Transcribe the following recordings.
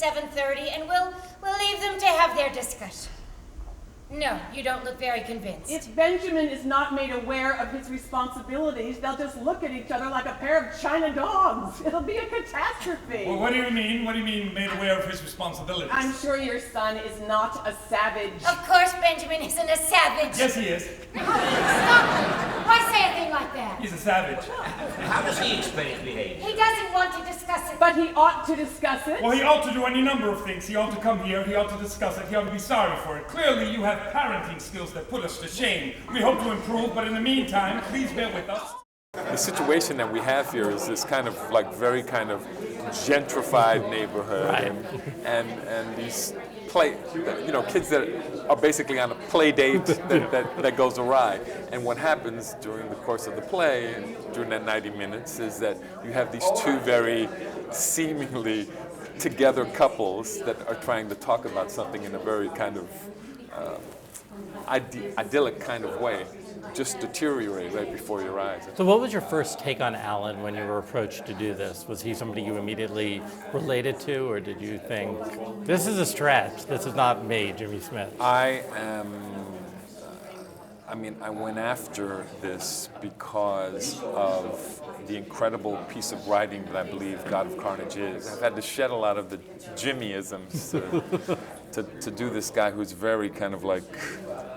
7:30, and we'll leave them to have their discussion. No, you don't look very convinced. If Benjamin is not made aware of his responsibilities, they'll just look at each other like a pair of China dogs. It'll be a catastrophe. Well, what do you mean? What do you mean made aware of his responsibilities? I'm sure your son is not a savage. Of course Benjamin isn't a savage. Yes, he is. Stop it! Why say a thing like that? He's a savage. How does he explain his behavior? He doesn't want to discuss it. But he ought to discuss it. Well, he ought to do any number of things. He ought to come here, he ought to discuss it, he ought to be sorry for it. Clearly, you have parenting skills that put us to shame. We hope to improve, but in the meantime, please bear with us. The situation that we have here is this kind of like very kind of gentrified neighborhood, right. and these kids that are basically on a play date that goes awry. And what happens during the course of the play, during that 90 minutes, is that you have these two very seemingly together couples that are trying to talk about something in a very kind of idyllic kind of way, just deteriorate right before your eyes. So what was your first take on Alan when you were approached to do this? Was he somebody you immediately related to, or did you think, this is a stretch, this is not me, Jimmy Smits? I went after this because of the incredible piece of writing that I believe God of Carnage is. I've had to shed a lot of the Jimmyisms to do this guy who's very kind of like,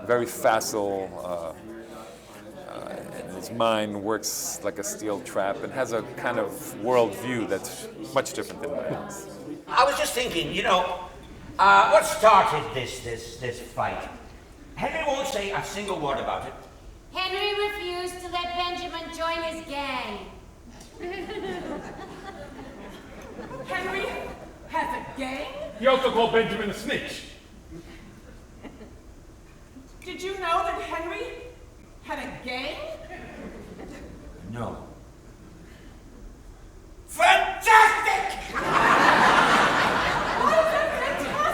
very facile, and his mind works like a steel trap and has a kind of worldview that's much different than mine. I was just thinking, what started this fight? Henry won't say a single word about it. Henry refused to let Benjamin join his gang. Henry has a gang? He also called Benjamin a snitch. Did you know that Henry had a gang? No. Fantastic!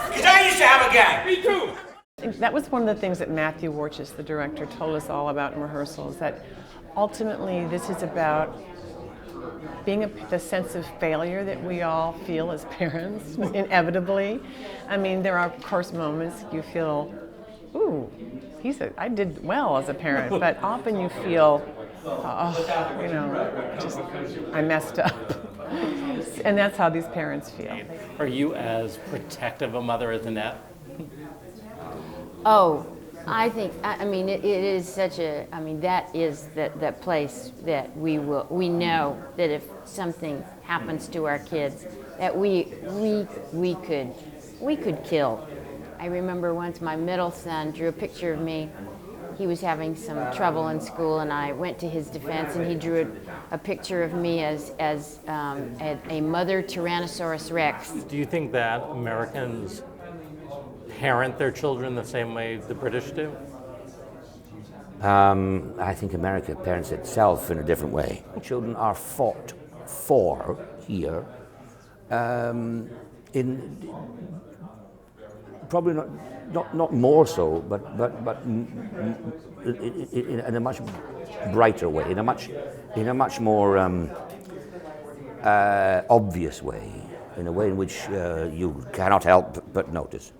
Because I used to have a gang. Me too. That was one of the things that Matthew Warchus, the director, told us all about in rehearsals, that ultimately this is about being the sense of failure that we all feel as parents, inevitably. I mean, there are, of course, moments you feel, ooh, I did well as a parent, but often you feel, I messed up. And that's how these parents feel. Are you as protective a mother as Annette? Oh, I think, it is such a, that is that place that we know that if something happens to our kids, that we could kill. I remember once my middle son drew a picture of me. He was having some trouble in school, and I went to his defense, and he drew a picture of me as a mother Tyrannosaurus Rex. Do you think that Americans parent their children the same way the British do? I think America parents itself in a different way. Children are fought for here in probably not more so, but in a much brighter way, in a much more obvious way, in a way in which you cannot help but notice.